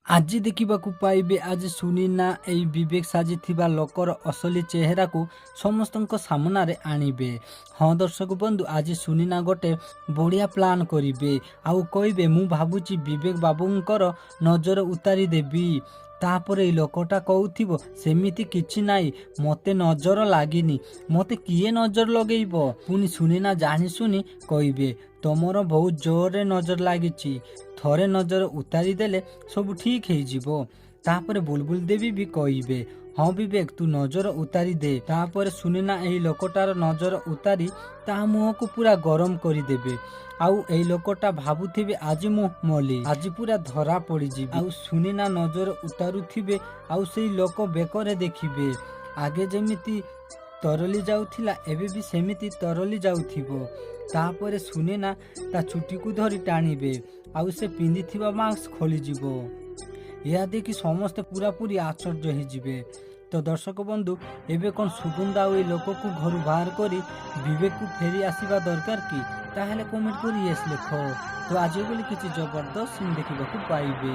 ଆଜି ଦେଖିବାକୁ ପାଇବେ ଆଜି ସୁନିନା ଏଇ ବିବେକ ସାଜିଥିବା ଲୋକର ଅସଲି ଚେହେରାକୁ ସମସ୍ତଙ୍କ ସାମ୍ନାରେ ଆଣିବେ। ହଁ ଦର୍ଶକ ବନ୍ଧୁ, ଆଜି ସୁନିନା ଗୋଟେ ବଢ଼ିଆ ପ୍ଲାନ୍ କରିବେ ଆଉ କହିବେ ମୁଁ ଭାବୁଛି ବିବେକ ବାବୁଙ୍କର ନଜର ଉତାରି ଦେବି। ତାପରେ ଏଇ ଲୋକଟା କହୁଥିବ ସେମିତି କିଛି ନାହିଁ, ମୋତେ ନଜର ଲାଗିନି, ମୋତେ କିଏ ନଜର ଲଗେଇବ। ପୁଣି ସୁନିନା ଜାଣି ଶୁଣି କହିବେ ତମର ବହୁତ ଜୋରରେ ନଜର ଲାଗିଛି, ଥରେ ନଜର ଉତାରି ଦେଲେ ସବୁ ଠିକ୍ ହେଇଯିବ। ତାପରେ ବୁଲବୁଲ ଦେବୀ ବି କହିବେ ହଁ ବିବେକ ତୁ ନଜର ଉତାରି ଦେ। ତାପରେ ସୁନିନା ଏହି ଲୋକଟାର ନଜର ଉତାରି ତା ମୁହଁକୁ ପୁରା ଗରମ କରିଦେବେ। ଆଉ ଏଇ ଲୋକଟା ଭାବୁଥିବେ ଆଜି ମୁଁ ମଲି, ଆଜି ପୁରା ଧରା ପଡ଼ିଯିବି। ଆଉ ସୁନିନା ନଜର ଉତାରୁଥିବେ ଆଉ ସେଇ ଲୋକ ବେକରେ ଦେଖିବେ ଆଗେ ଯେମିତି ତରଳି ଯାଉଥିଲା ଏବେ ବି ସେମିତି ତରଳି ଯାଉଥିବ। ତାପରେ ସୁନିନା ତା ଚୁଟିକୁ ଧରି ଟାଣିବେ ଆଉ ସେ ପିନ୍ଧିଥିବା ମାସ୍କ ଖୋଲିଯିବ। ଏହା ଦେଖି ସମସ୍ତେ ପୁରାପୁରି ଆଶ୍ଚର୍ଯ୍ୟ ହେଇଯିବେ। ତ ଦର୍ଶକ ବନ୍ଧୁ, ଏବେ କ'ଣ ସୁଗନ୍ଧା ଆଉ ଏଇ ଲୋକକୁ ଘରୁ ବାହାର କରି ବିବେକକୁ ଫେରି ଆସିବା ଦରକାର କି? ତାହେଲେ କମେଣ୍ଟ କରି ୟେସ୍ ଲେଖ। ତ ଆଜି ବୋଲି କିଛି ଜବରଦସ୍ତ ସିନ୍ ଦେଖିବାକୁ ପାଇବେ।